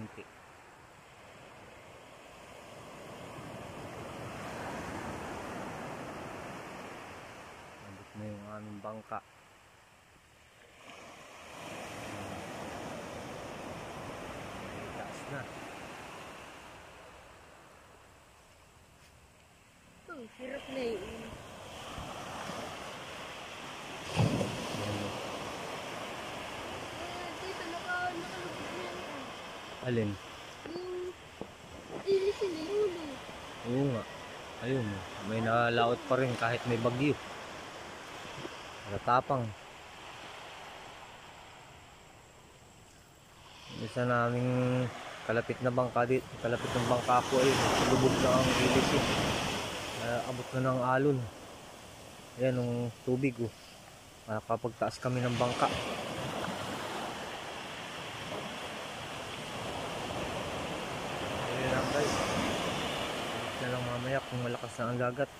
konti. Abot na yung aming bangka. Taas na. Hirap na yun. Dito nakalubog na yan. Alin? Yung ilisin na yulo. Oo nga. Ayun. May nalaot pa rin kahit may bagyo. Natapang. Isa naming kalapit na bangka dito. Kalapit ng bangka ko ay lubog na ang ilisin. Abot na ng alon. Ayan yung tubig oh. Nakapagtaas kami ng bangka. Ayan lang guys. Ayan lang mamaya kung malakas na ang dagat.